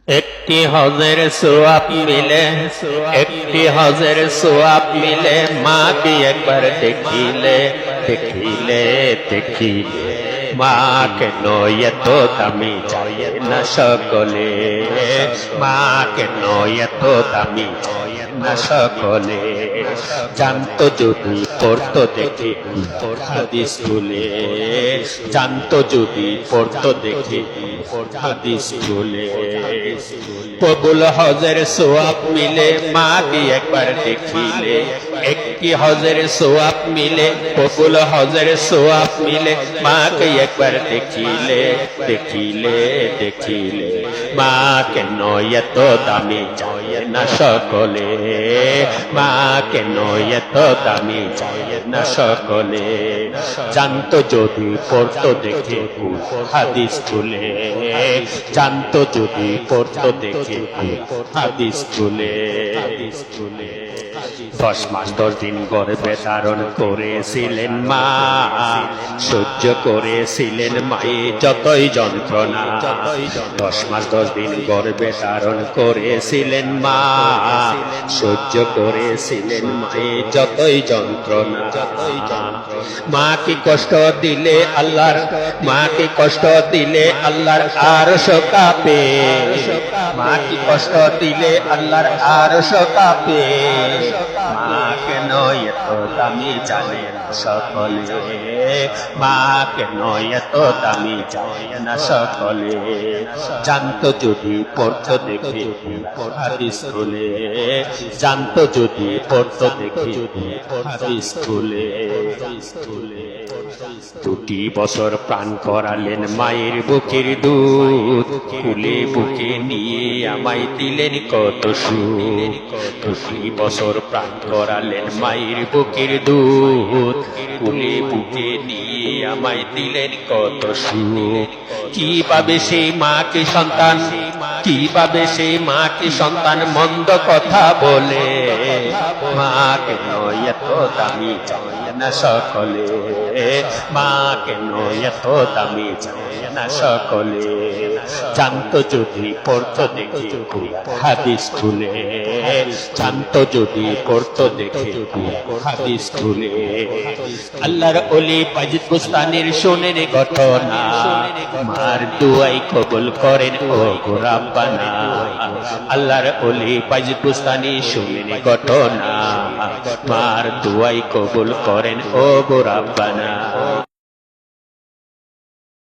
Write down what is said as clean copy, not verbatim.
একটি হজের সোয়াব মিলে, একটি হজের সোয়াব মিলে, মাকে একবার দেখিলে দেখিলে দেখিলে মা কেন এত দামি চায় না সকলে, মা কেন এত দামি চায় না সকলে। জানতো যদি পড়তো দেখে হাদিস খুলে, জানতো যদি পড়তো দেখে হাদিস খুলে। কবুল হজের সোয়াব মিলে, মাকে একবার দেখিলে, একটি হজের সোয়াব মিলে, কবুল হজের সোয়াব মিলে, মাকে একবার দেখিলে দেখিলে দেখিলে মা কেন এত দামি চায় না সকলে, মা কেন এত দামি চায় না সকলে। জানতো যদি পড়তো দেখে হাদিস খুলে, জানতো যদি পড়তো দেখে হাদিস খুলে। 10 মাস 10 দিন গর্ভে ধারণ করেছিলেন মা, সহ্য করেছিলেন মায়ে যতই যন্ত্রণা। 10 মাস 10 দিন গর্ভে ধারণ করেছিলেন মা, সহ্য করেছিলেন মায়ে যতই যন্ত্রণা। মা কি কষ্ট দিলে আল্লাহর, মা কি কষ্ট দিলে আল্লাহর আরশ কাঁপে, মা কি কষ্ট দিলে আল্লাহর আরশ কাঁপে। মা কেন এত দামি জানে না সকলে, মা কেন এত দামি জানে না সকলে। জানতো যদি পড়তো দেখে হাদিস খুলে, জানতো যদি পড়তো দেখে হাদিস খুলে। 2 বছর প্রাণ করালেন মায়ের বুকের দুধ, কুলে বুকে নিয়ে আমায় দিলেন কত সুখ। 2 বছর প্রাণ করালেন মায়ের বুকের দুধ, কুলে বুকে নিয়ে আমায় দিলেন কত সুখ। কিভাবে সেই মাকে সন্তান, কিভাবে সেই মাকে সন্তান মন্দ কথা বলে, মা কেন এত দামি চায় না সকলে, মা কেন এত দামি চায় না সকলে। জানতো যদি পড়তো দেখে হাদিস খুলে, জানতো যদি পড়তো দেখে হাদিস খুলে। আল্লাহর ওলি বাজিদ বুস্তানির শোনেন ঘটনা, মার দুয়াই কবুল করেন ও গো রাব্বানা। আল্লাহর ওলি বাজিদ বুস্তানি শোনেন ঘটনা, মার দুয়াই কবুল করেন ও গো রাব্বানা।